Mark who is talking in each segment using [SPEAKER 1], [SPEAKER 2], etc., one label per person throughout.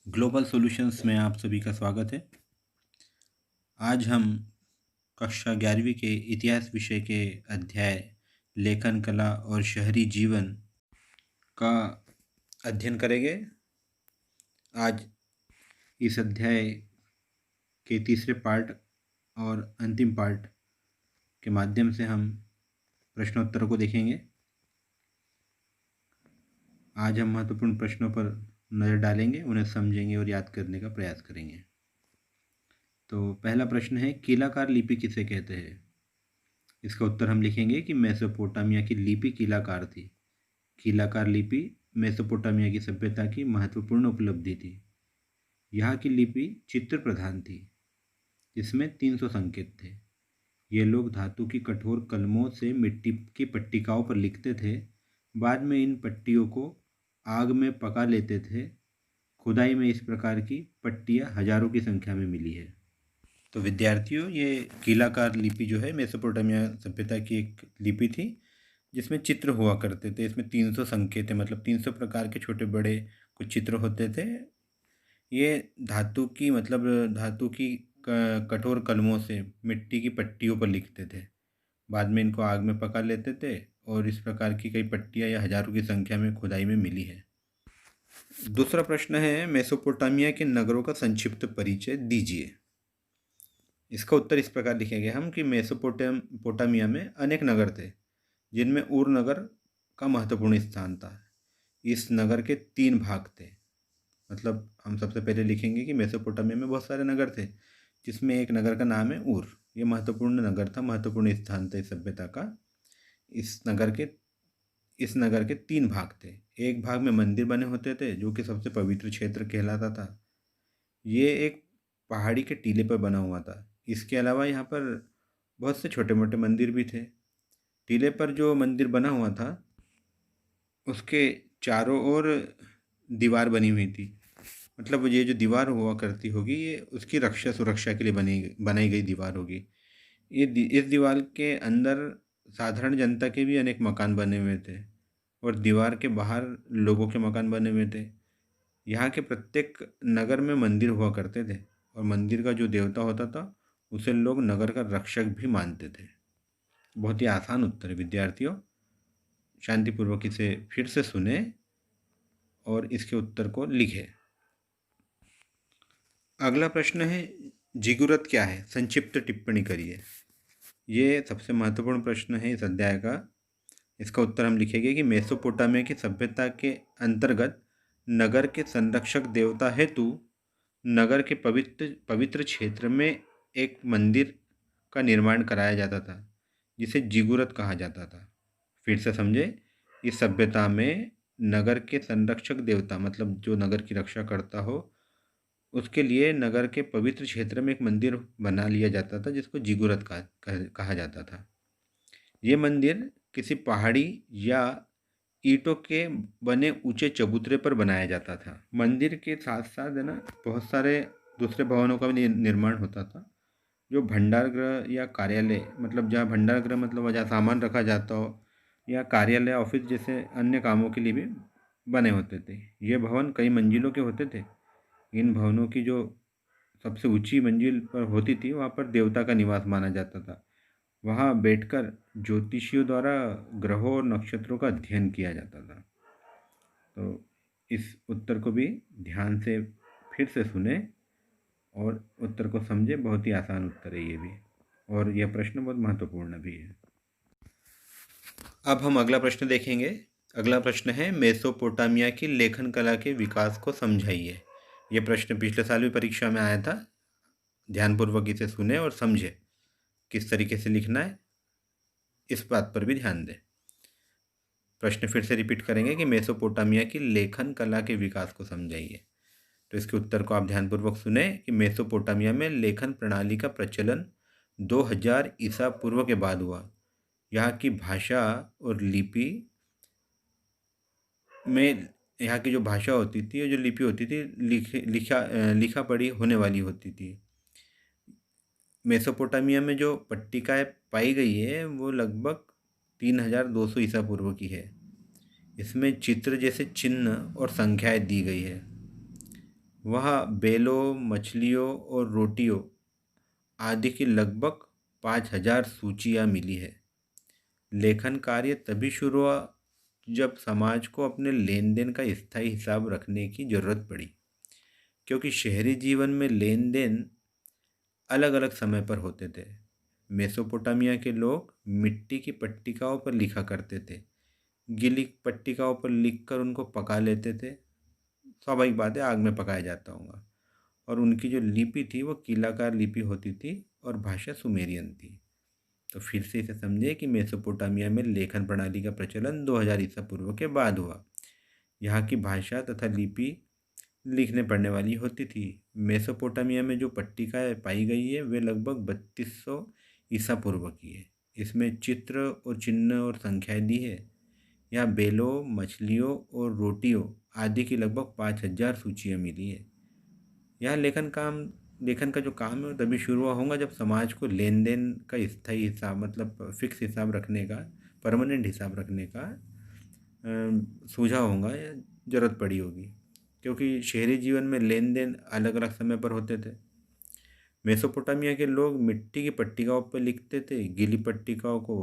[SPEAKER 1] Global solutions में आप सभी का स्वागत है। आज हम कक्षा 11वीं के इतिहास विषय के अध्याय लेखन कला और शहरी जीवन का अध्ययन करेंगे। आज इस अध्याय के तीसरे पार्ट और अंतिम पार्ट के माध्यम से हम प्रश्नोत्तरों को देखेंगे। आज हम महत्वपूर्ण प्रश्नों पर नज़र डालेंगे, उन्हें समझेंगे और याद करने का प्रयास करेंगे। तो पहला प्रश्न है, कीलाकार लिपि किसे कहते हैं? इसका उत्तर हम लिखेंगे कि मेसोपोटामिया की लिपि कीलाकार थी। कीलाकार लिपि मेसोपोटामिया की सभ्यता की महत्वपूर्ण उपलब्धि थी। यहाँ की लिपि चित्र प्रधान थी, जिसमें 300 संकेत थे। ये लोग धातु की कठोर कलमों से मिट्टी की पट्टिकाओं पर लिखते थे। बाद में इन पट्टियों को आग में पका लेते थे। खुदाई में इस प्रकार की पट्टियाँ हजारों की संख्या में मिली है। तो विद्यार्थियों, ये कीलाकार लिपि जो है मेसोपोटामिया सभ्यता की एक लिपि थी, जिसमें चित्र हुआ करते थे। इसमें 300 संकेत है, मतलब 300 प्रकार के छोटे बड़े कुछ चित्र होते थे। ये धातु की कठोर कलमों से मिट्टी की पट्टियों पर लिखते थे। बाद में इनको आग में पका लेते थे और इस प्रकार की कई पट्टियाँ या हजारों की संख्या में खुदाई में मिली है। दूसरा प्रश्न है, मेसोपोटामिया के नगरों का संक्षिप्त परिचय दीजिए। इसका उत्तर इस प्रकार लिखेंगे हम कि मेसोपोटामिया में अनेक नगर थे, जिनमें ऊर नगर का महत्वपूर्ण स्थान था। इस नगर के 3 भाग थे। मतलब हम सबसे पहले लिखेंगे कि मेसोपोटामिया में बहुत सारे नगर थे, जिसमें एक नगर का नाम है ऊर। ये महत्वपूर्ण नगर था, महत्वपूर्ण स्थान था इस सभ्यता का। इस नगर के 3 भाग थे। एक भाग में मंदिर बने होते थे, जो कि सबसे पवित्र क्षेत्र कहलाता था। ये एक पहाड़ी के टीले पर बना हुआ था। इसके अलावा यहाँ पर बहुत से छोटे मोटे मंदिर भी थे। टीले पर जो मंदिर बना हुआ था, उसके चारों ओर दीवार बनी हुई थी। मतलब ये जो दीवार हुआ करती होगी, ये उसकी सुरक्षा के लिए बनाई गई दीवार होगी। इस दीवार के अंदर साधारण जनता के भी अनेक मकान बने हुए थे और दीवार के बाहर लोगों के मकान बने हुए थे। यहाँ के प्रत्येक नगर में मंदिर हुआ करते थे और मंदिर का जो देवता होता था, उसे लोग नगर का रक्षक भी मानते थे। बहुत ही आसान उत्तर है विद्यार्थियों। शांतिपूर्वक इसे फिर से सुने और इसके उत्तर को लिखें। अगला प्रश्न है, जिगुरत क्या है? संक्षिप्त टिप्पणी करिए। ये सबसे महत्वपूर्ण प्रश्न है इस अध्याय का। इसका उत्तर हम लिखेंगे कि मेसोपोटामिया की सभ्यता के अंतर्गत नगर के संरक्षक देवता हेतु नगर के पवित्र क्षेत्र में एक मंदिर का निर्माण कराया जाता था, जिसे जिगुरत कहा जाता था। फिर से समझे, इस सभ्यता में नगर के संरक्षक देवता, मतलब जो नगर की रक्षा करता हो, उसके लिए नगर के पवित्र क्षेत्र में एक मंदिर बना लिया जाता था, जिसको जिगुरत कहा जाता था। ये मंदिर किसी पहाड़ी या ईंटों के बने ऊंचे चबूतरे पर बनाया जाता था। मंदिर के साथ साथ है ना, बहुत सारे दूसरे भवनों का भी निर्माण होता था, जो भंडार गृह या कार्यालय, मतलब जहाँ भंडार गृह मतलब जहाँ सामान रखा जाता हो, या कार्यालय ऑफिस जैसे अन्य कामों के लिए भी बने होते थे। ये भवन कई मंजिलों के होते थे। इन भवनों की जो सबसे ऊंची मंजिल पर होती थी, वहाँ पर देवता का निवास माना जाता था। वहाँ बैठकर ज्योतिषियों द्वारा ग्रहों और नक्षत्रों का अध्ययन किया जाता था। तो इस उत्तर को भी ध्यान से फिर से सुने और उत्तर को समझे। बहुत ही आसान उत्तर है ये भी, और यह प्रश्न बहुत महत्वपूर्ण भी है। अब हम अगला प्रश्न देखेंगे। अगला प्रश्न है, मेसोपोटामिया की लेखन कला के विकास को समझाइए। यह प्रश्न पिछले साल भी परीक्षा में आया था। ध्यानपूर्वक इसे सुने और समझे किस तरीके से लिखना है, इस बात पर भी ध्यान दें। प्रश्न फिर से रिपीट करेंगे कि मेसोपोटामिया की लेखन कला के विकास को समझाइए। तो इसके उत्तर को आप ध्यानपूर्वक सुने कि मेसोपोटामिया में लेखन प्रणाली का प्रचलन 2000 ईसा पूर्व के बाद हुआ। यहाँ की भाषा और लिपि में, यहाँ की जो भाषा होती थी और जो लिपि होती थी, लिखा पढ़ी होने वाली होती थी। मेसोपोटामिया में जो पट्टिकाएँ पाई गई है, वो लगभग 3200 ईसा पूर्व की है। इसमें चित्र जैसे चिन्ह और संख्याएं दी गई है। वह बेलों, मछलियों और रोटियों आदि की लगभग 5,000 सूचियाँ मिली है। लेखन कार्य तभी शुरू हुआ जब समाज को अपने लेन देन का स्थायी हिसाब रखने की जरूरत पड़ी, क्योंकि शहरी जीवन में लेन देन अलग अलग समय पर होते थे। मेसोपोटामिया के लोग मिट्टी की पट्टिकाओं पर लिखा करते थे। गीली पट्टिकाओं पर लिखकर उनको पका लेते थे। स्वाभाविक बात है, आग में पकाया जाता होगा। और उनकी जो लिपि थी वो कीलाकार लिपि होती थी और भाषा सुमेरियन थी। तो फिर से इसे समझे कि मेसोपोटामिया में लेखन प्रणाली का प्रचलन 2000 ईसा पूर्व के बाद हुआ। यहाँ की भाषा तथा लिपि लिखने पढ़ने वाली होती थी। मेसोपोटामिया में जो पट्टिकाएँ पाई गई है वे लगभग 3200 ईसा पूर्व की है। इसमें चित्र और चिन्ह और संख्याएँ दी है। यहाँ बेलों, मछलियों और रोटियों आदि की लगभग 5,000 सूचियाँ मिली है। यहाँ लेखन का जो काम है वो तभी शुरू हुआ होगा जब समाज को लेन देन का स्थायी हिसाब, मतलब फिक्स हिसाब रखने का, परमानेंट हिसाब रखने का सूझा होगा या ज़रूरत पड़ी होगी, क्योंकि शहरी जीवन में लेन देन अलग अलग समय पर होते थे। मेसोपोटामिया के लोग मिट्टी की पट्टिकाओं पर लिखते थे। गीली पट्टिकाओं को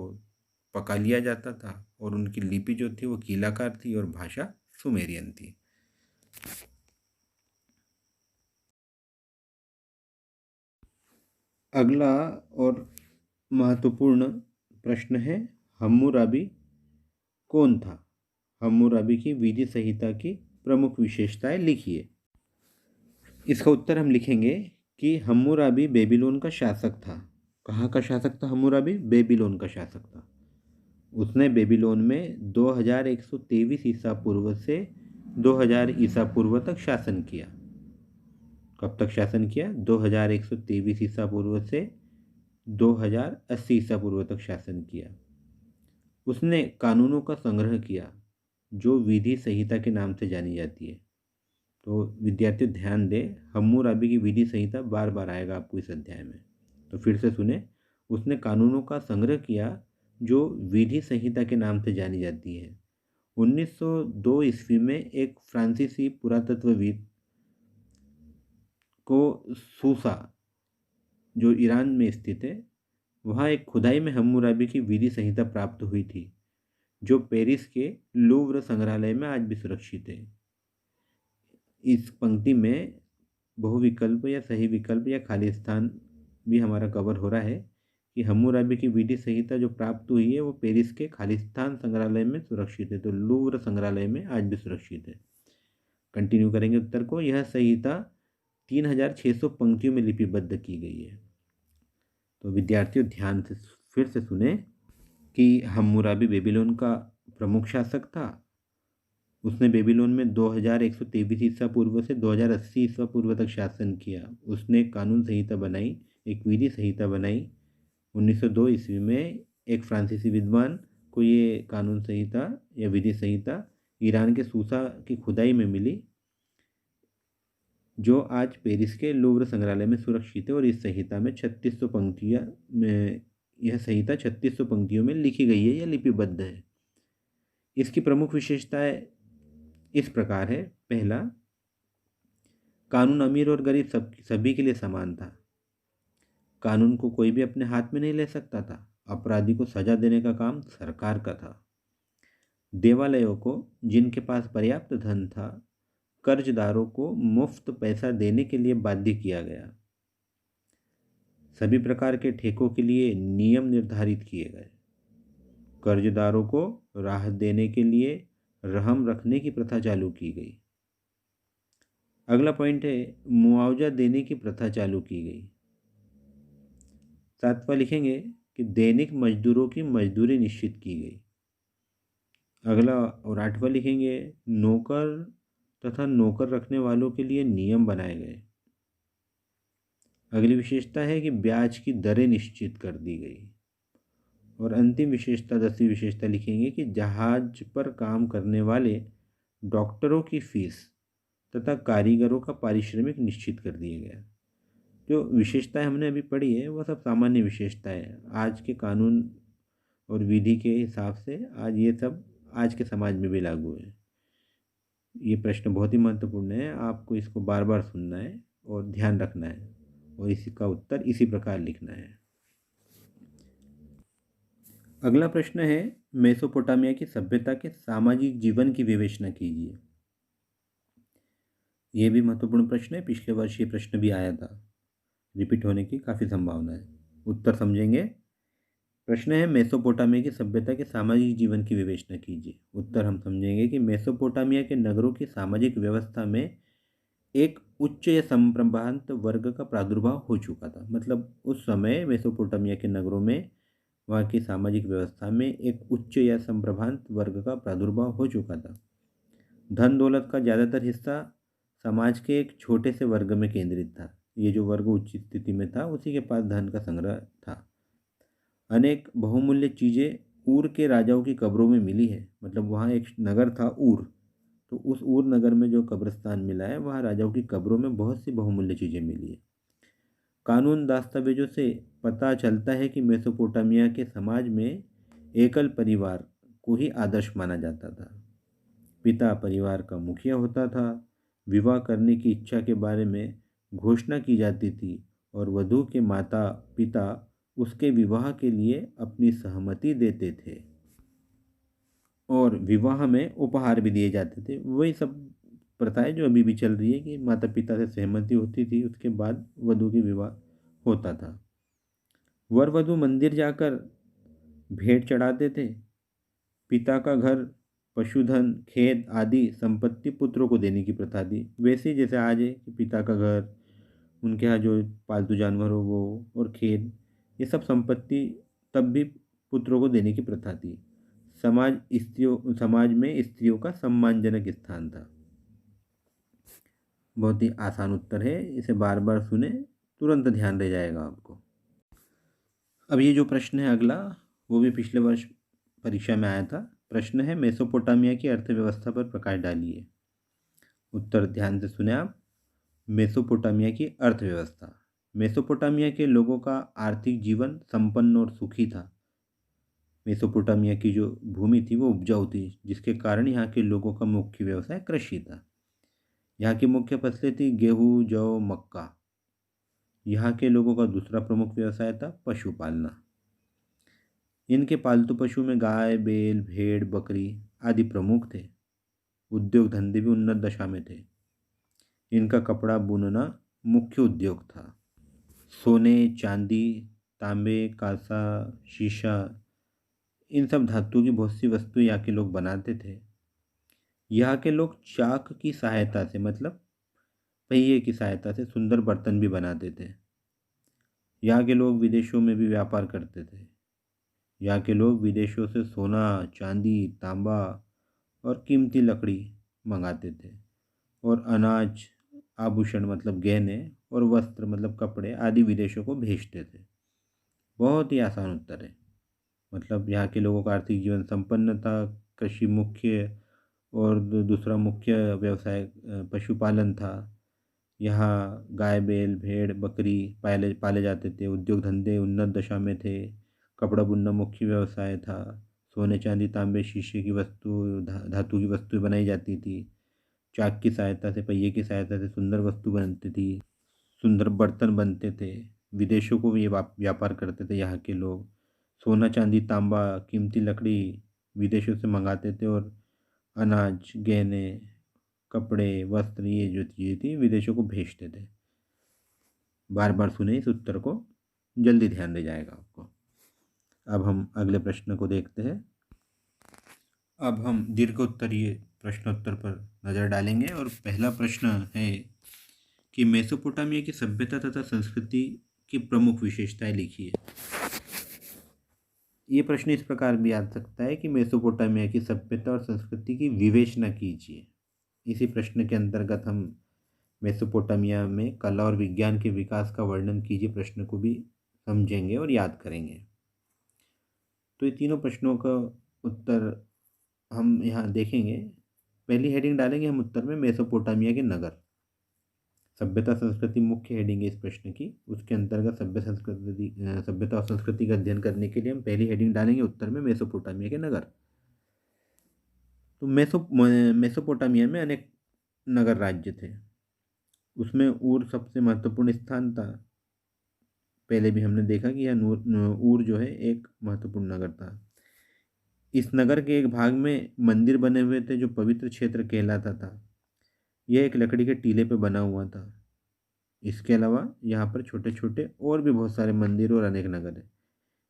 [SPEAKER 1] पका लिया जाता था और उनकी लिपि जो थी वो कीलाकार थी और भाषा सुमेरियन थी। अगला और महत्वपूर्ण प्रश्न है, हम्मुराबी कौन था? हम्मुराबी की विधि संहिता की प्रमुख विशेषताएं लिखिए। इसका उत्तर हम लिखेंगे कि हम्मुराबी बेबीलोन का शासक था। कहाँ का शासक था हम्मुराबी? बेबीलोन का शासक था। उसने बेबीलोन में 2123 ईसा पूर्व से 2000 ईसा पूर्व तक शासन किया। कब तक शासन किया? 2123 ईसा पूर्व से 2080 ईसा पूर्व तक शासन किया। उसने कानूनों का संग्रह किया जो विधि संहिता के नाम से जानी जाती है। तो विद्यार्थी ध्यान दें, हम्मुराबी की विधि संहिता बार बार आएगा आपको इस अध्याय में, तो फिर से सुने। उसने कानूनों का संग्रह किया जो विधि संहिता के नाम से जानी जाती है। 1902 ईस्वी में एक फ्रांसीसी पुरातत्वविद को सूसा, जो ईरान में स्थित है, वहाँ एक खुदाई में हम्मुराबी की विधि संहिता प्राप्त हुई थी, जो पेरिस के लूव्र संग्रहालय में आज भी सुरक्षित है। इस पंक्ति में बहुविकल्प या सही विकल्प या खाली स्थान भी हमारा कवर हो रहा है कि हम्मुराबी की विधि संहिता जो प्राप्त हुई है वो पेरिस के खालिस्तान संग्रहालय में सुरक्षित है, तो लूव्र संग्रहालय में आज भी सुरक्षित है। कंटिन्यू करेंगे उत्तर को। यह संहिता 3600 पंक्तियों में लिपिबद्ध की गई है। तो विद्यार्थियों ध्यान से फिर से सुने कि हम्मुराबी बेबीलोन का प्रमुख शासक था। उसने बेबीलोन में 2123 ईसा पूर्व से 2080 ईसा पूर्व तक शासन किया। उसने एक कानून संहिता बनाई, एक विधि संहिता बनाई। 1902 ईस्वी में एक फ्रांसीसी विद्वान को ये कानून संहिता या विधि संहिता ईरान के सूसा की खुदाई में मिली, जो आज पेरिस के लूव्र संग्रहालय में सुरक्षित है। और इस संहिता में 3600 पंक्तियाँ में, यह संहिता 3600 पंक्तियों में लिखी गई है या लिपिबद्ध है। इसकी प्रमुख विशेषताएं इस प्रकार है। पहला, कानून अमीर और गरीब सभी के लिए समान था। कानून को कोई भी अपने हाथ में नहीं ले सकता था। अपराधी को सजा देने का काम सरकार का था। देवालयों को, जिनके पास पर्याप्त धन था, कर्जदारों को मुफ्त पैसा देने के लिए बाध्य किया गया। सभी प्रकार के ठेकों के लिए नियम निर्धारित किए गए। कर्जदारों को राहत देने के लिए रहम रखने की प्रथा चालू की गई। अगला पॉइंट है, मुआवजा देने की प्रथा चालू की गई। 7वां लिखेंगे कि दैनिक मजदूरों की मजदूरी निश्चित की गई। अगला और 8वां लिखेंगे, नौकर तथा नौकर रखने वालों के लिए नियम बनाए गए। अगली विशेषता है कि ब्याज की दरें निश्चित कर दी गई। और अंतिम विशेषता, 10वीं विशेषता लिखेंगे कि जहाज पर काम करने वाले डॉक्टरों की फीस तथा कारीगरों का पारिश्रमिक निश्चित कर दिया गया। जो विशेषताएं हमने अभी पढ़ी है वह सब सामान्य विशेषताएं हैं। आज के कानून और विधि के हिसाब से आज ये सब आज के समाज में भी लागू है। ये प्रश्न बहुत ही महत्वपूर्ण है, आपको इसको बार बार सुनना है और ध्यान रखना है और इसी का उत्तर इसी प्रकार लिखना है। अगला प्रश्न है, मेसोपोटामिया की सभ्यता के सामाजिक जीवन की विवेचना कीजिए। ये भी महत्वपूर्ण प्रश्न है, पिछले वर्ष ये प्रश्न भी आया था, रिपीट होने की काफ़ी संभावना है। उत्तर समझेंगे। प्रश्न है, मेसोपोटामिया की सभ्यता के सामाजिक जीवन की विवेचना कीजिए। उत्तर हम समझेंगे कि मेसोपोटामिया के नगरों की सामाजिक व्यवस्था में एक उच्च या संप्रभुत्व वर्ग का प्रादुर्भाव हो चुका था। मतलब उस समय मेसोपोटामिया के नगरों में, वहाँ की सामाजिक व्यवस्था में एक उच्च या संप्रभुत्व वर्ग का प्रादुर्भाव हो चुका था। धन दौलत का ज़्यादातर हिस्सा समाज के एक छोटे से वर्ग में केंद्रित था। ये जो वर्ग उच्च स्थिति में था, उसी के पास धन का संग्रह था। अनेक बहुमूल्य चीज़ें ऊर के राजाओं की कब्रों में मिली है। मतलब वहाँ एक नगर था ऊर, तो उस ऊर नगर में जो कब्रिस्तान मिला है, वहाँ राजाओं की कब्रों में बहुत सी बहुमूल्य चीज़ें मिली है। कानून दस्तावेजों से पता चलता है कि मेसोपोटामिया के समाज में एकल परिवार को ही आदर्श माना जाता था। पिता परिवार का मुखिया होता था। विवाह करने की इच्छा के बारे में घोषणा की जाती थी और वधू के माता पिता उसके विवाह के लिए अपनी सहमति देते थे और विवाह में उपहार भी दिए जाते थे। वही सब प्रथाएं जो अभी भी चल रही है कि माता पिता से सहमति होती थी, उसके बाद वधू की विवाह होता था। वर वधू मंदिर जाकर भेंट चढ़ाते थे। पिता का घर, पशुधन, खेत आदि संपत्ति पुत्रों को देने की प्रथा थी। वैसे ही जैसे आज है कि पिता का घर, उनके यहाँ जो पालतू जानवर हो वो, और खेत, ये सब संपत्ति तब भी पुत्रों को देने की प्रथा थी। समाज में स्त्रियों का सम्मानजनक स्थान था। बहुत ही आसान उत्तर है, इसे बार बार सुने, तुरंत ध्यान रह जाएगा आपको। अब ये जो प्रश्न है अगला, वो भी पिछले वर्ष परीक्षा में आया था। प्रश्न है, मेसोपोटामिया की अर्थव्यवस्था पर प्रकाश डालिए। उत्तर ध्यान से सुने आप। मेसोपोटामिया की अर्थव्यवस्था। मेसोपोटामिया के लोगों का आर्थिक जीवन संपन्न और सुखी था। मेसोपोटामिया की जो भूमि थी वो उपजाऊ थी, जिसके कारण यहाँ के लोगों का मुख्य व्यवसाय कृषि था। यहाँ की मुख्य फसलें थी गेहूँ, जौ, मक्का। यहाँ के लोगों का दूसरा प्रमुख व्यवसाय था पशुपालना। इनके पालतू पशु में गाय, बैल, भेड़, बकरी आदि प्रमुख थे। उद्योग धंधे भी उन्नत दशा में थे। इनका कपड़ा बुनना मुख्य उद्योग था। सोने, चांदी, तांबे, कांसा, शीशा, इन सब धातु की बहुत सी वस्तु यहाँ के लोग बनाते थे। यहाँ के लोग चाक की सहायता से, मतलब पहिए की सहायता से सुंदर बर्तन भी बनाते थे। यहाँ के लोग विदेशों में भी व्यापार करते थे। यहाँ के लोग विदेशों से सोना, चांदी, तांबा और कीमती लकड़ी मंगाते थे और अनाज, आभूषण मतलब गहने, और वस्त्र मतलब कपड़े आदि विदेशों को भेजते थे। बहुत ही आसान उत्तर है। मतलब यहाँ के लोगों का आर्थिक जीवन संपन्न था, कृषि मुख्य और दूसरा मुख्य व्यवसाय पशुपालन था। यहाँ गाय, बैल, भेड़, बकरी पाले पाले जाते थे। उद्योग धंधे उन्नत दशा में थे। कपड़ा बुनना मुख्य व्यवसाय था। सोने, चांदी, तांबे, शीशे की वस्तु, धातु की वस्तु बनाई जाती थी। चाक की सहायता से, पहिए की सहायता से सुंदर वस्तु बनती थी, सुंदर बर्तन बनते थे। विदेशों को भी ये व्यापार करते थे यहाँ के लोग। सोना, चांदी, तांबा, कीमती लकड़ी विदेशों से मंगाते थे और अनाज, गहने, कपड़े, वस्त्र, ये जो चीज़ें थी विदेशों को भेजते थे। बार बार सुने इस उत्तर को, जल्दी ध्यान रह जाएगा आपको। अब हम अगले प्रश्न को देखते हैं। अब हम दीर्घ उत्तरीय प्रश्नोत्तर पर नज़र डालेंगे और पहला प्रश्न है कि मेसोपोटामिया की सभ्यता तथा संस्कृति की प्रमुख विशेषताएं लिखिए। ये प्रश्न इस प्रकार भी आ सकता है कि मेसोपोटामिया की सभ्यता और संस्कृति की विवेचना कीजिए। इसी प्रश्न के अंतर्गत हम मेसोपोटामिया में कला और विज्ञान के विकास का वर्णन कीजिए प्रश्न को भी समझेंगे और याद करेंगे। तो ये तीनों प्रश्नों का उत्तर हम यहाँ देखेंगे। पहली हेडिंग डालेंगे हम उत्तर में, मेसोपोटामिया के नगर। सभ्यता संस्कृति मुख्य हेडिंग है इस प्रश्न की। उसके अंतर्गत सभ्यता और संस्कृति का अध्ययन करने के लिए हम पहली हेडिंग डालेंगे उत्तर में, मेसोपोटामिया के नगर। तो मेसोपोटामिया में अनेक नगर राज्य थे। उसमें ऊर सबसे महत्वपूर्ण स्थान था। पहले भी हमने देखा कि यह ऊर जो है एक महत्वपूर्ण नगर था। इस नगर के एक भाग में मंदिर बने हुए थे जो पवित्र क्षेत्र कहलाता था। यह एक लकड़ी के टीले पे बना हुआ था। इसके अलावा यहाँ पर छोटे छोटे और भी बहुत सारे मंदिर और अनेक नगर हैं।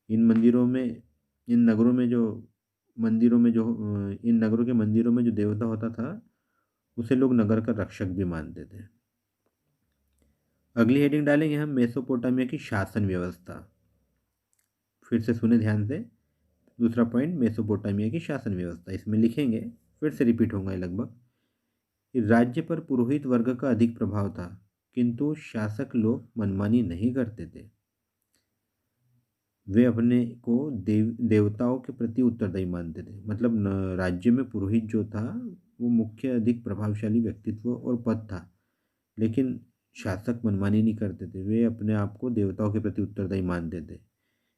[SPEAKER 1] इन मंदिरों में इन नगरों में जो मंदिरों में जो इन नगरों के मंदिरों में जो देवता होता था उसे लोग नगर का रक्षक भी मानते थे। अगली हेडिंग डालेंगे हम मेसोपोटामिया की शासन व्यवस्था। फिर से सुने ध्यान से। दूसरा पॉइंट मेसोपोटामिया की शासन व्यवस्था। इसमें लिखेंगे, फिर से रिपीट होगा ये लगभग, कि राज्य पर पुरोहित वर्ग का अधिक प्रभाव था, किंतु शासक लोग मनमानी नहीं करते थे। वे अपने को देवताओं के प्रति उत्तरदायी मानते थे। मतलब राज्य में पुरोहित जो था वो मुख्य अधिक प्रभावशाली व्यक्तित्व और पद था, लेकिन शासक मनमानी नहीं करते थे। वे अपने आप को देवताओं के प्रति उत्तरदायी मानते थे।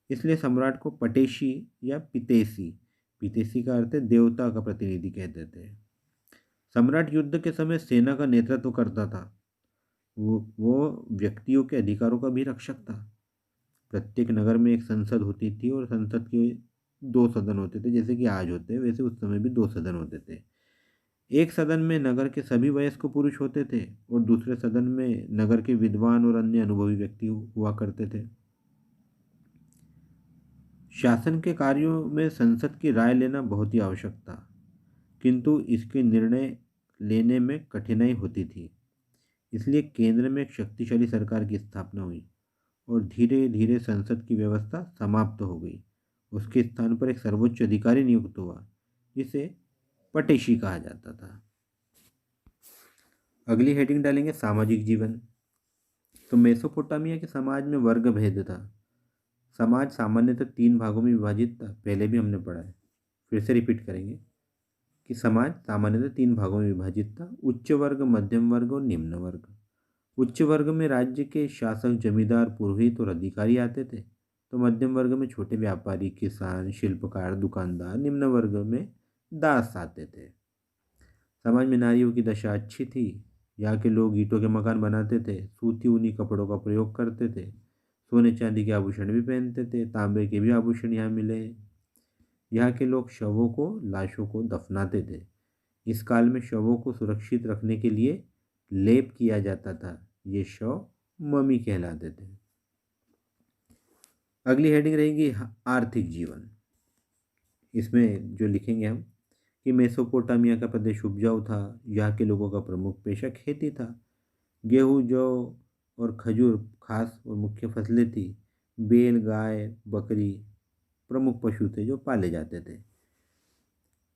[SPEAKER 1] इसलिए सम्राट को पटेशी या पितेसी, पितेसी का अर्थ है देवता का प्रतिनिधि, कहते थे। सम्राट युद्ध के समय सेना का नेतृत्व करता था। वो व्यक्तियों के अधिकारों का भी रक्षक था। प्रत्येक नगर में एक संसद होती थी और संसद के दो सदन होते थे। जैसे कि आज होते हैं वैसे उस समय भी दो सदन होते थे। एक सदन में नगर के सभी वयस्क पुरुष होते थे और दूसरे सदन में नगर के विद्वान और अन्य अनुभवी व्यक्ति हुआ करते थे। शासन के कार्यों में संसद की राय लेना बहुत ही आवश्यक था, किंतु इसके निर्णय लेने में कठिनाई होती थी। इसलिए केंद्र में एक शक्तिशाली सरकार की स्थापना हुई और धीरे धीरे संसद की व्यवस्था समाप्त हो गई। उसके स्थान पर एक सर्वोच्च अधिकारी नियुक्त हुआ जिसे पटेशी कहा जाता था। अगली हेडिंग डालेंगे सामाजिक जीवन। तो मेसोपोटामिया के समाज में वर्ग भेद था। समाज सामान्यतः तीन भागों में विभाजित था। पहले भी हमने पढ़ा है, फिर से रिपीट करेंगे कि समाज सामान्यतः तीन भागों में विभाजित था: उच्च वर्ग, मध्यम वर्ग और निम्न वर्ग। उच्च वर्ग में राज्य के शासक, जमींदार, पुरोहित और अधिकारी आते थे। तो मध्यम वर्ग में छोटे व्यापारी, किसान, शिल्पकार, दुकानदार। निम्न वर्ग में दास आते थे। समाज में नारियों की दशा अच्छी थी। यहाँ के लोग ईंटों के मकान बनाते थे, सूती ऊनी कपड़ों का प्रयोग करते थे, सोने चांदी के आभूषण भी पहनते थे, तांबे के भी आभूषण यहाँ मिले। यहाँ के लोग शवों को, लाशों को दफनाते थे। इस काल में शवों को सुरक्षित रखने के लिए लेप किया जाता था। ये शव ममी कहलाते थे। अगली हेडिंग रहेगी आर्थिक जीवन। इसमें जो लिखेंगे हम कि मेसोपोटामिया का प्रदेश उपजाऊ था। यहाँ के लोगों का प्रमुख पेशा खेती था। गेहूँ, जौ और खजूर खास और मुख्य फसलें थी। बैल, गाय, बकरी प्रमुख पशु थे जो पाले जाते थे।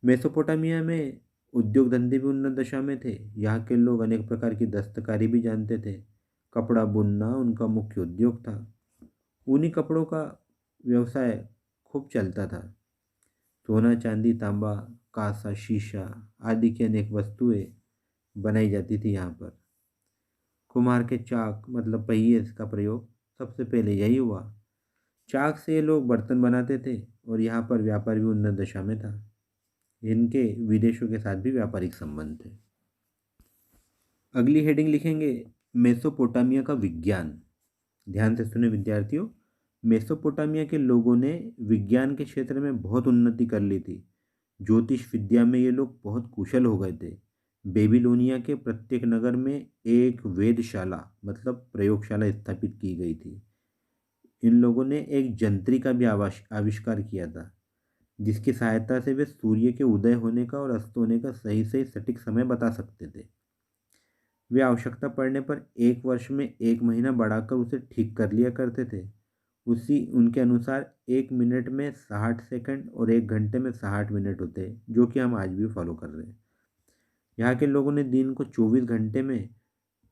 [SPEAKER 1] मेसोपोटामिया में उद्योग धंधे भी उन्नत दशा में थे। यहाँ के लोग अनेक प्रकार की दस्तकारी भी जानते थे। कपड़ा बुनना उनका मुख्य उद्योग था। ऊनी कपड़ों का व्यवसाय खूब चलता था। सोना, चांदी, तांबा, कांसा, शीशा आदि की अनेक वस्तुएं बनाई जाती थी यहाँ पर। कुम्हार के चाक मतलब पहिए का प्रयोग सबसे पहले यही हुआ। चाक से ये लोग बर्तन बनाते थे और यहाँ पर व्यापार भी उन्नत दशा में था। इनके विदेशों के साथ भी व्यापारिक संबंध थे। अगली हेडिंग लिखेंगे मेसोपोटामिया का विज्ञान। ध्यान से सुने विद्यार्थियों, मेसोपोटामिया के लोगों ने विज्ञान के क्षेत्र में बहुत उन्नति कर ली थी। ज्योतिष विद्या में ये लोग बहुत कुशल हो गए थे। बेबीलोनिया के प्रत्येक नगर में एक वेधशाला मतलब प्रयोगशाला स्थापित की गई थी। इन लोगों ने एक जंत्री का भी आविष्कार किया था, जिसकी सहायता से वे सूर्य के उदय होने का और अस्त होने का सही सही सटीक समय बता सकते थे। वे आवश्यकता पड़ने पर एक वर्ष में एक महीना बढ़ाकर उसे ठीक कर लिया करते थे। उसी उनके अनुसार एक मिनट में 60 सेकंड और एक घंटे में 60 मिनट होते हैं, जो कि हम आज भी फॉलो कर रहे हैं। यहाँ के लोगों ने दिन को 24 घंटे में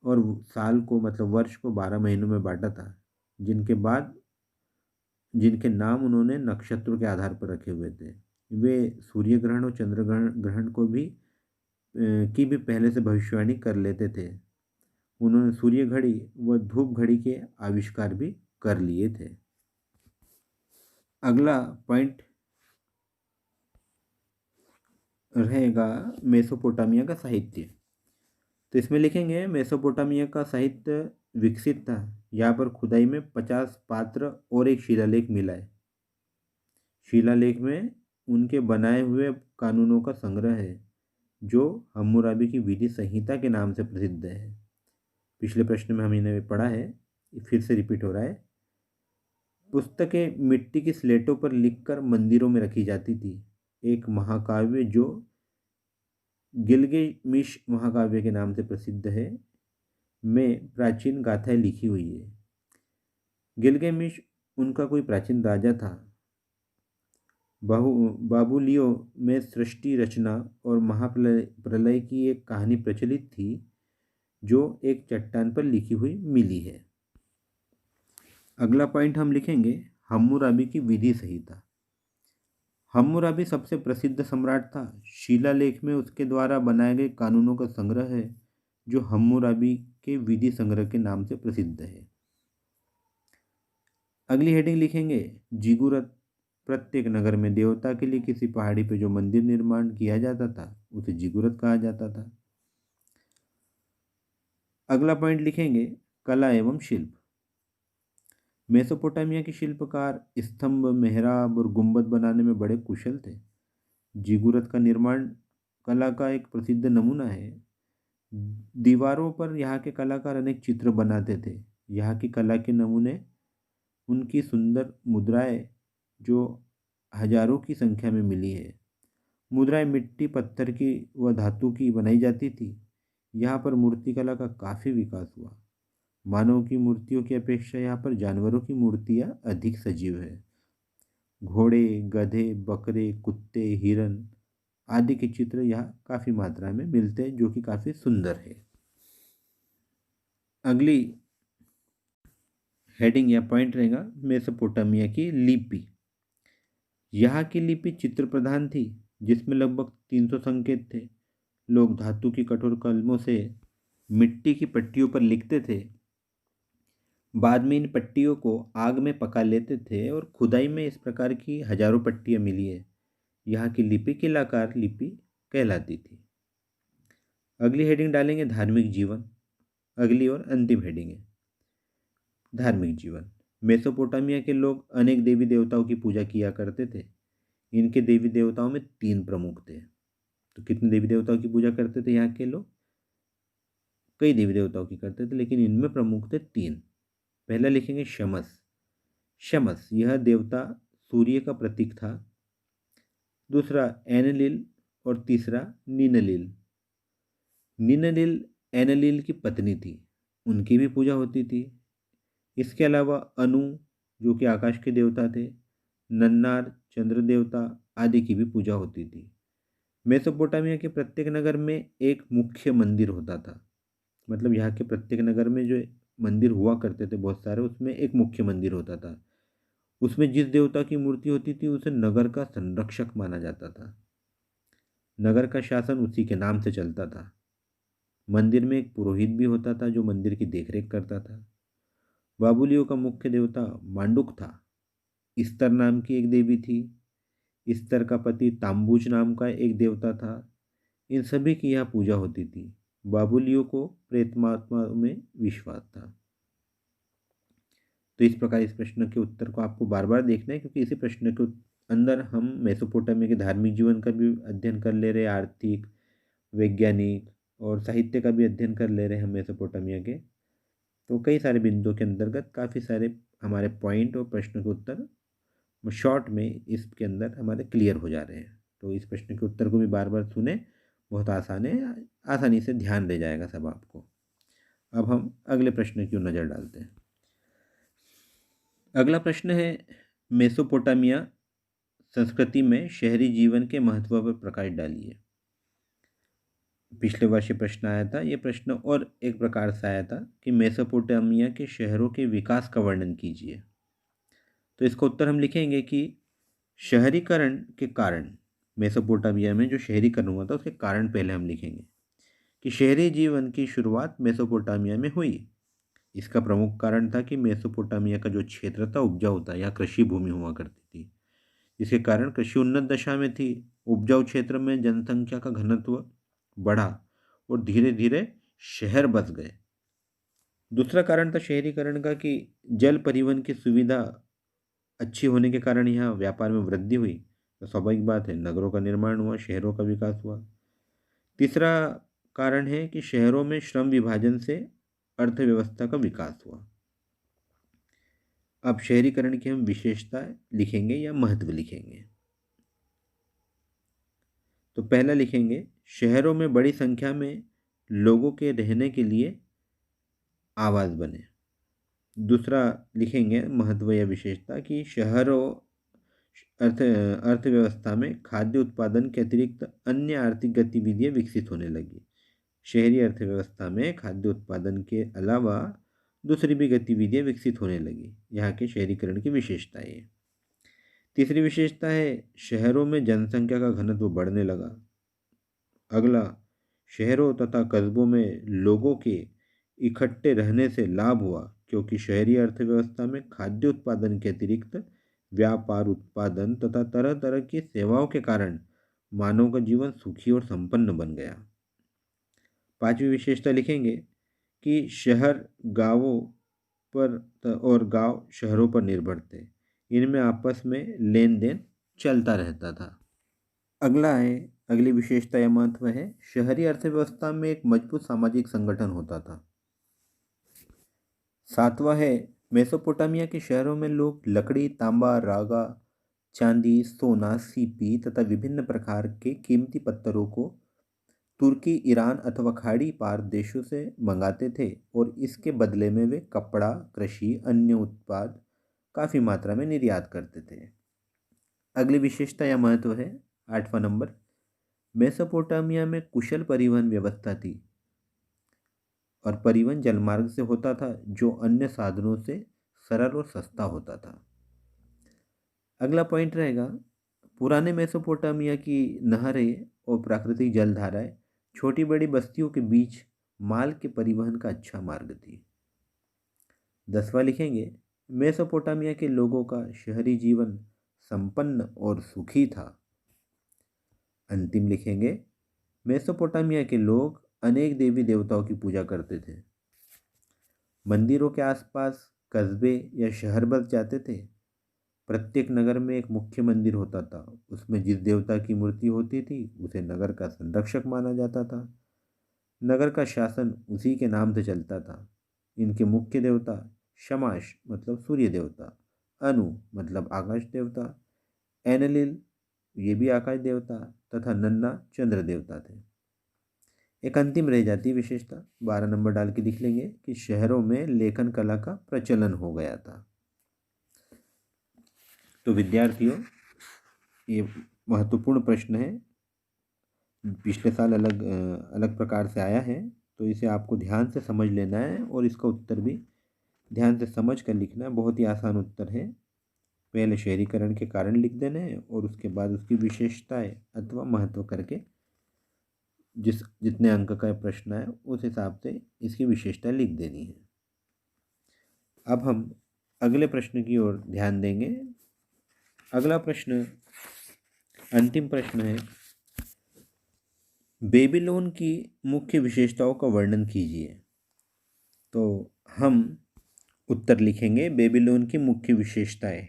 [SPEAKER 1] और साल को मतलब वर्ष को 12 महीनों में बांटा था, जिनके नाम उन्होंने नक्षत्रों के आधार पर रखे हुए थे। वे सूर्य ग्रहण और चंद्र ग्रहण को भी की भी पहले से भविष्यवाणी कर लेते थे। उन्होंने सूर्य घड़ी व धूप घड़ी के आविष्कार भी कर लिए थे। अगला पॉइंट रहेगा मेसोपोटामिया का साहित्य। तो इसमें लिखेंगे मेसोपोटामिया का साहित्य विकसित था। यहाँ पर खुदाई में 50 पात्र और एक शिलालेख मिला है। शिलालेख में उनके बनाए हुए कानूनों का संग्रह है जो हम्मुराबी की विधि संहिता के नाम से प्रसिद्ध है। पिछले प्रश्न में हमने पढ़ा है, फिर से रिपीट हो रहा है। पुस्तकें मिट्टी की स्लेटों पर लिखकर मंदिरों में रखी जाती थी। एक महाकाव्य जो गिलगामेश महाकाव्य के नाम से प्रसिद्ध है में प्राचीन गाथाएं लिखी हुई है। गिलगामेश उनका कोई प्राचीन राजा था। बाबुलियों में सृष्टि रचना और महाप्रलय प्रलय की एक कहानी प्रचलित थी जो एक चट्टान पर लिखी हुई मिली है। अगला पॉइंट हम लिखेंगे हम्मुराबी की विधि संहिता। हम्मुराबी सबसे प्रसिद्ध सम्राट था। शिलालेख में उसके द्वारा बनाए गए कानूनों का संग्रह है जो हम्मुराबी के विधि संग्रह के नाम से प्रसिद्ध है। अगली हेडिंग लिखेंगे जिगुरत। प्रत्येक नगर में देवता के लिए किसी पहाड़ी पर जो मंदिर निर्माण किया जाता था उसे जिगुरत कहा जाता था। अगला पॉइंट लिखेंगे कला एवं शिल्प। मेसोपोटामिया के शिल्पकार स्तंभ, मेहराब और गुंबद बनाने में बड़े कुशल थे। जिगुरत का निर्माण कला का एक प्रसिद्ध नमूना है। दीवारों पर यहाँ के कलाकार अनेक चित्र बनाते थे। यहाँ की कला के नमूने उनकी सुंदर मुद्राएं जो हजारों की संख्या में मिली है। मुद्राएं मिट्टी, पत्थर की व धातु की बनाई जाती थी। यहाँ पर मूर्तिकला का काफ़ी विकास हुआ। मानव की मूर्तियों की अपेक्षा यहाँ पर जानवरों की मूर्तियाँ अधिक सजीव है। घोड़े, गधे, बकरे, कुत्ते, हिरन आदि के चित्र यहाँ काफ़ी मात्रा में मिलते हैं जो कि काफ़ी सुंदर है। अगली हेडिंग या पॉइंट रहेगा मेसोपोटामिया की लिपि। यहाँ की लिपि चित्र प्रधान थी जिसमें लगभग 300 संकेत थे। लोग धातु की कठोर कलमों से मिट्टी की पट्टियों पर लिखते थे। बाद में इन पट्टियों को आग में पका लेते थे और खुदाई में इस प्रकार की हजारों पट्टियाँ मिली है। यहाँ की लिपि किलाकार लिपि कहलाती थी। अगली हेडिंग डालेंगे धार्मिक जीवन। अगली और अंतिम हेडिंग है धार्मिक जीवन। मेसोपोटामिया के लोग अनेक देवी देवताओं की पूजा किया करते थे। इनके देवी देवताओं में 3 प्रमुख थे। तो कितने देवी देवताओं की पूजा करते थे यहाँ के लोग? कई देवी देवताओं की करते थे लेकिन इनमें प्रमुख थे 3। पहला लिखेंगे शमस। शमस यह देवता सूर्य का प्रतीक था। दूसरा एनलिल और तीसरा निनलिल। निनलिल एनलिल की पत्नी थी, उनकी भी पूजा होती थी। इसके अलावा अनु जो कि आकाश के देवता थे, नन्नार चंद्र देवता आदि की भी पूजा होती थी। मेसोपोटामिया के प्रत्येक नगर में एक मुख्य मंदिर होता था। मतलब यहाँ के प्रत्येक नगर में जो मंदिर हुआ करते थे बहुत सारे, उसमें एक मुख्य मंदिर होता था। उसमें जिस देवता की मूर्ति होती थी उसे नगर का संरक्षक माना जाता था। नगर का शासन उसी के नाम से चलता था। मंदिर में एक पुरोहित भी होता था जो मंदिर की देखरेख करता था। बाबुलियों का मुख्य देवता मांडुक था। इस्तर नाम की एक देवी थी। इस्तर का पति ताम्बूज नाम का एक देवता था। इन सभी की यहाँ पूजा होती थी। बाबुलियों को प्रेतमात्मा में विश्वास था। तो इस प्रकार इस प्रश्न के उत्तर को आपको बार बार देखना है क्योंकि इसी प्रश्न के अंदर हम मेसोपोटामिया के धार्मिक जीवन का भी अध्ययन कर ले रहे हैं, आर्थिक, वैज्ञानिक और साहित्य का भी अध्ययन कर ले रहे हैं हम मेसोपोटामिया के। तो कई सारे बिंदुओं के अंतर्गत काफ़ी सारे हमारे पॉइंट और प्रश्न के उत्तर शॉर्ट में इसके अंदर हमारे क्लियर हो जा रहे हैं। तो इस प्रश्न के उत्तर को भी बार बार सुने, बहुत आसान है, आसानी से ध्यान रह जाएगा सब आपको। अब हम अगले प्रश्न की ओर नज़र डालते हैं। अगला प्रश्न है मेसोपोटामिया संस्कृति में शहरी जीवन के महत्व पर प्रकाश डालिए। पिछले वर्ष ये प्रश्न आया था। ये प्रश्न और एक प्रकार से आया था कि मेसोपोटामिया के शहरों के विकास का वर्णन कीजिए। तो इसका उत्तर हम लिखेंगे कि शहरीकरण के कारण, मेसोपोटामिया में जो शहरीकरण हुआ था उसके कारण पहले हम लिखेंगे कि शहरी जीवन की शुरुआत मेसोपोटामिया में हुई। इसका प्रमुख कारण था कि मेसोपोटामिया का जो क्षेत्र था उपजाऊ था, या कृषि भूमि हुआ करती थी। इसके कारण कृषि उन्नत दशा में थी, उपजाऊ क्षेत्र में जनसंख्या का घनत्व बढ़ा और धीरे धीरे शहर बस गए। दूसरा कारण था शहरीकरण का कि जल परिवहन की सुविधा अच्छी होने के कारण यहाँ व्यापार में वृद्धि हुई, तो स्वाभाविक बात है नगरों का निर्माण हुआ, शहरों का विकास हुआ। तीसरा कारण है कि शहरों में श्रम विभाजन से अर्थव्यवस्था का विकास हुआ। अब शहरीकरण की हम विशेषता लिखेंगे या महत्व लिखेंगे। तो पहला लिखेंगे, शहरों में बड़ी संख्या में लोगों के रहने के लिए आवास बने। दूसरा लिखेंगे महत्व या विशेषता कि शहरों अर्थव्यवस्था में खाद्य उत्पादन के अतिरिक्त अन्य आर्थिक गतिविधियां विकसित होने लगी। शहरी अर्थव्यवस्था में खाद्य उत्पादन के अलावा दूसरी भी गतिविधियां विकसित होने लगी। यहाँ के शहरीकरण की विशेषता है। तीसरी विशेषता है शहरों में जनसंख्या का घनत्व बढ़ने लगा। अगला, शहरों तथा कस्बों में लोगों के इकट्ठे रहने से लाभ हुआ क्योंकि शहरी अर्थव्यवस्था में खाद्य उत्पादन के अतिरिक्त व्यापार, उत्पादन तथा तरह तरह की सेवाओं के कारण मानव का जीवन सुखी और संपन्न बन गया। पांचवी विशेषता लिखेंगे कि शहर गांवों पर और गांव शहरों पर निर्भर थे। इनमें आपस में लेन देन चलता रहता था। अगली विशेषता या महत्व है शहरी अर्थव्यवस्था में एक मजबूत सामाजिक संगठन होता था। सातवां है मेसोपोटामिया के शहरों में लोग लकड़ी, तांबा, रागा, चांदी, सोना, सीपी तथा विभिन्न प्रकार के कीमती पत्थरों को तुर्की, ईरान अथवा खाड़ी पार देशों से मंगाते थे और इसके बदले में वे कपड़ा, कृषि, अन्य उत्पाद काफ़ी मात्रा में निर्यात करते थे। अगली विशेषता या महत्व है 8वां नंबर, मेसोपोटामिया में कुशल परिवहन व्यवस्था थी और परिवहन जलमार्ग से होता था जो अन्य साधनों से सरल और सस्ता होता था। अगला पॉइंट रहेगा, पुराने मेसोपोटामिया की नहरें और प्राकृतिक जलधाराएं छोटी बड़ी बस्तियों के बीच माल के परिवहन का अच्छा मार्ग थी। 10वां लिखेंगे, मेसोपोटामिया के लोगों का शहरी जीवन संपन्न और सुखी था। अंतिम लिखेंगे, मेसोपोटामिया के लोग अनेक देवी देवताओं की पूजा करते थे। मंदिरों के आसपास कस्बे या शहर बस जाते थे। प्रत्येक नगर में एक मुख्य मंदिर होता था। उसमें जिस देवता की मूर्ति होती थी उसे नगर का संरक्षक माना जाता था। नगर का शासन उसी के नाम से चलता था। इनके मुख्य देवता शमाश मतलब सूर्य देवता, अनु मतलब आकाश देवता, एनलिल ये भी आकाश देवता तथा नन्ना चंद्र देवता थे। एक अंतिम रह जाती विशेषता 12 नंबर डाल के लिख लेंगे कि शहरों में लेखन कला का प्रचलन हो गया था। तो विद्यार्थियों, ये महत्वपूर्ण प्रश्न है, पिछले साल अलग प्रकार से आया है, तो इसे आपको ध्यान से समझ लेना है और इसका उत्तर भी ध्यान से समझ कर लिखना है। बहुत ही आसान उत्तर है। पहले शहरीकरण के कारण लिख देने हैं और उसके बाद उसकी विशेषताएं अथवा महत्व करके जितने अंक का प्रश्न है उस हिसाब से इसकी विशेषता लिख देनी है। अब हम अगले प्रश्न की ओर ध्यान देंगे। अगला प्रश्न अंतिम प्रश्न है, बेबीलोन की मुख्य विशेषताओं का वर्णन कीजिए। तो हम उत्तर लिखेंगे बेबीलोन की मुख्य विशेषताएं।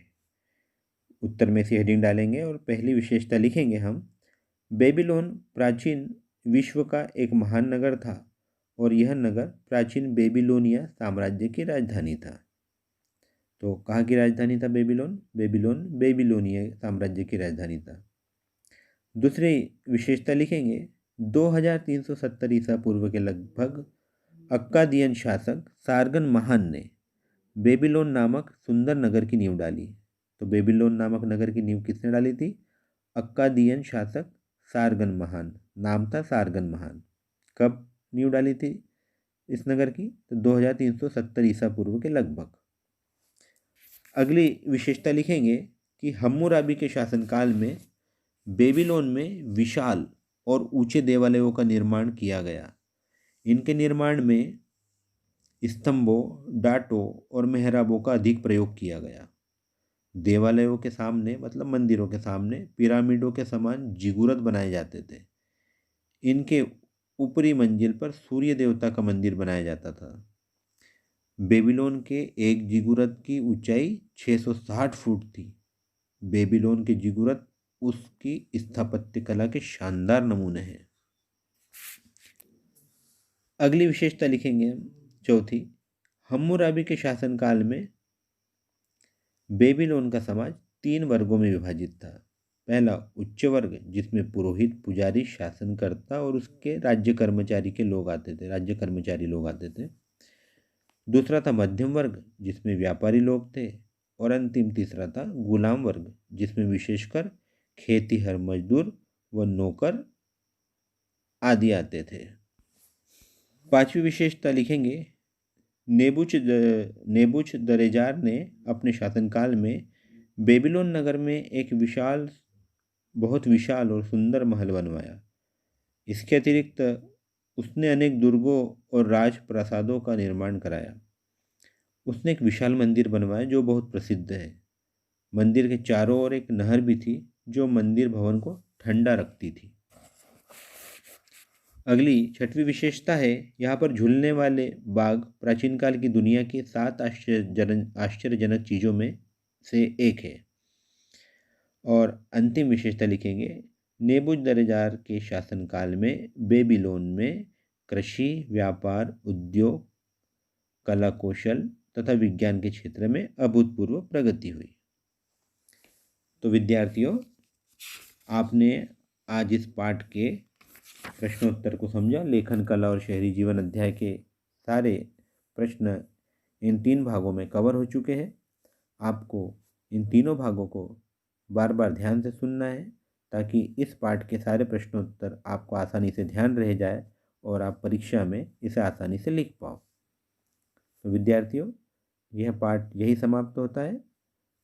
[SPEAKER 1] उत्तर में से हेडिंग डालेंगे और पहली विशेषता लिखेंगे हम, बेबीलोन प्राचीन विश्व का एक महान नगर था और यह नगर प्राचीन बेबीलोनिया साम्राज्य की राजधानी था। तो कहाँ की राजधानी था बेबीलोन? बेबीलोन बेबीलोनिया साम्राज्य की राजधानी था। दूसरी विशेषता लिखेंगे, 2370 ईसा पूर्व के लगभग अक्कादियन शासक सारगन महान ने बेबीलोन नामक सुंदर नगर की नींव डाली। तो बेबीलोन नामक नगर की नींव किसने डाली थी? अक्कादियन शासक सारगन महान, नाम था सारगन महान। कब नींव डाली थी इस नगर की? तो 2370 ईसा पूर्व के लगभग। अगली विशेषता लिखेंगे कि हम्मुराबी के शासनकाल में बेबीलोन में विशाल और ऊंचे देवालयों का निर्माण किया गया। इनके निर्माण में स्तंभों, डाटों और मेहराबों का अधिक प्रयोग किया गया। देवालयों के सामने मतलब मंदिरों के सामने पिरामिडों के समान जिगुरत बनाए जाते थे। इनके ऊपरी मंजिल पर सूर्य देवता का मंदिर बनाया जाता था। बेबीलोन के एक जिगुरत की ऊंचाई 660 फुट थी। बेबीलोन की जिगुरत उसकी स्थापत्य कला के शानदार नमूने हैं। अगली विशेषता लिखेंगे हम चौथी, हम्मुराबी के शासनकाल में बेबीलोन का समाज 3 वर्गों में विभाजित था। पहला उच्च वर्ग, जिसमें पुरोहित, पुजारी, शासनकर्ता और उसके राज्य कर्मचारी लोग आते थे। दूसरा था मध्यम वर्ग, जिसमें व्यापारी लोग थे। और अंतिम तीसरा था गुलाम वर्ग, जिसमें विशेषकर खेतीहर मजदूर व नौकर आदि आते थे। पांचवी विशेषता लिखेंगे, नेबुचदरेजार ने अपने शासनकाल में बेबीलोन नगर में एक बहुत विशाल और सुंदर महल बनवाया। इसके अतिरिक्त उसने अनेक दुर्गों और राजप्रासादों का निर्माण कराया। उसने एक विशाल मंदिर बनवाया जो बहुत प्रसिद्ध है। मंदिर के चारों ओर एक नहर भी थी जो मंदिर भवन को ठंडा रखती थी। अगली छठवीं विशेषता है, यहाँ पर झूलने वाले बाग प्राचीन काल की दुनिया की 7 आश्चर्यजनक चीज़ों में से एक है। और अंतिम विशेषता लिखेंगे, नेबूजरदार के शासनकाल में बेबीलोन में कृषि, व्यापार, उद्योग, कला कौशल तथा विज्ञान के क्षेत्र में अभूतपूर्व प्रगति हुई। तो विद्यार्थियों, आपने आज इस पाठ के प्रश्नोत्तर को समझा। लेखन कला और शहरी जीवन अध्याय के सारे प्रश्न इन 3 भागों में कवर हो चुके हैं। आपको इन तीनों भागों को बार बार ध्यान से सुनना है ताकि इस पाठ के सारे प्रश्नोत्तर आपको आसानी से ध्यान रह जाए और आप परीक्षा में इसे आसानी से लिख पाओ। तो विद्यार्थियों, यह पाठ यही समाप्त होता है।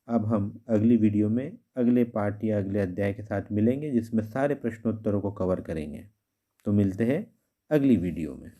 [SPEAKER 1] अब हम अगली वीडियो में अगले पाठ या अगले अध्याय के साथ मिलेंगे जिसमें सारे प्रश्नोत्तरों को कवर करेंगे। तो मिलते हैं अगली वीडियो में।